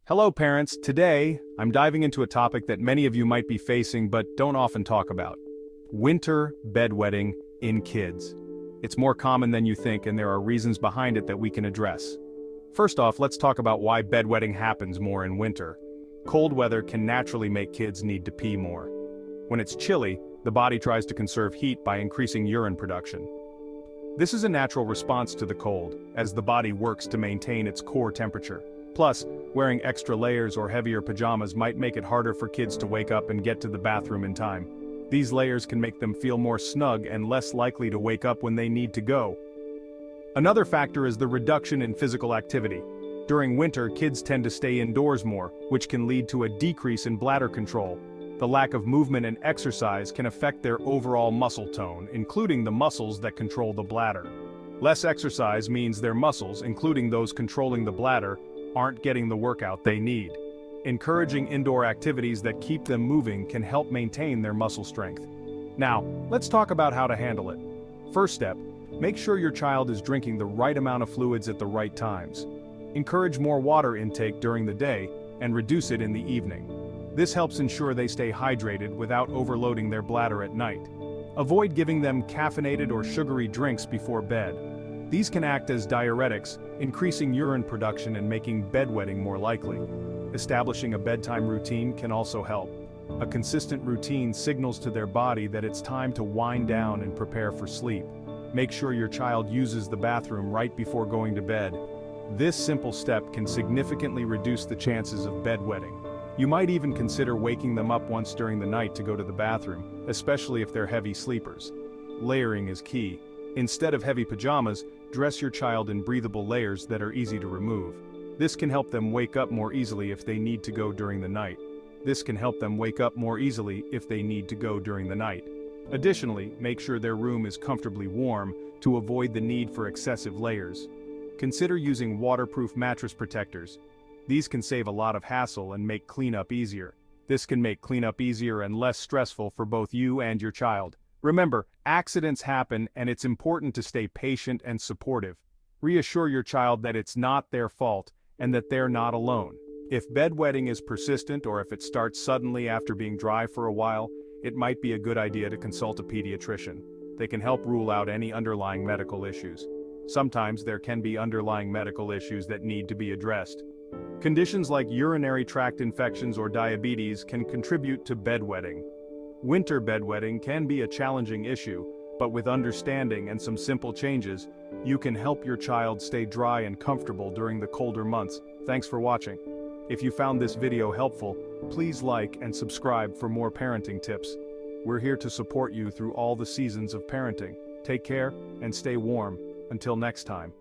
Hello parents, today I'm diving into a topic that many of you might be facing but don't often talk about. Winter bedwetting in kids. It's more common than you think and there are reasons behind it that we can address. First off, let's talk about why bedwetting happens more in winter. Cold weather can naturally make kids need to pee more. When it's chilly, the body tries to conserve heat by increasing urine production. This is a natural response to the cold, as the body works to maintain its core temperature. Plus, wearing extra layers or heavier pajamas might make it harder for kids to wake up and get to the bathroom in time. These layers can make them feel more snug and less likely to wake up when they need to go. Another factor is the reduction in physical activity. During winter, kids tend to stay indoors more, which can lead to a decrease in bladder control. The lack of movement and exercise can affect their overall muscle tone, including the muscles that control the bladder. Less exercise means their muscles, including those controlling the bladder, aren't getting the workout they need. Encouraging indoor activities that keep them moving can help maintain their muscle strength. Now, let's talk about how to handle it. First step, make sure your child is drinking the right amount of fluids at the right times. Encourage more water intake during the day and reduce it in the evening. This helps ensure they stay hydrated without overloading their bladder at night. Avoid giving them caffeinated or sugary drinks before bed. These can act as diuretics, increasing urine production and making bedwetting more likely. Establishing a bedtime routine can also help. A consistent routine signals to their body that it's time to wind down and prepare for sleep. Make sure your child uses the bathroom right before going to bed. This simple step can significantly reduce the chances of bedwetting. You might even consider waking them up once during the night to go to the bathroom, especially if they're heavy sleepers. Layering is key. Instead of heavy pajamas, dress your child in breathable layers that are easy to remove. This can help them wake up more easily if they need to go during the night. Additionally, make sure their room is comfortably warm to avoid the need for excessive layers. Consider using waterproof mattress protectors. These can save a lot of hassle and make cleanup easier. This can make cleanup easier and less stressful for both you and your child. Remember, accidents happen and it's important to stay patient and supportive. Reassure your child that it's not their fault and that they're not alone. If bedwetting is persistent or if it starts suddenly after being dry for a while, it might be a good idea to consult a pediatrician. They can help rule out any underlying medical issues. Sometimes there can be underlying medical issues that need to be addressed. Conditions like urinary tract infections or diabetes can contribute to bedwetting. Winter bedwetting can be a challenging issue, but with understanding and some simple changes, you can help your child stay dry and comfortable during the colder months. Thanks for watching. If you found this video helpful, please like and subscribe for more parenting tips. We're here to support you through all the seasons of parenting. Take care and stay warm. Until next time.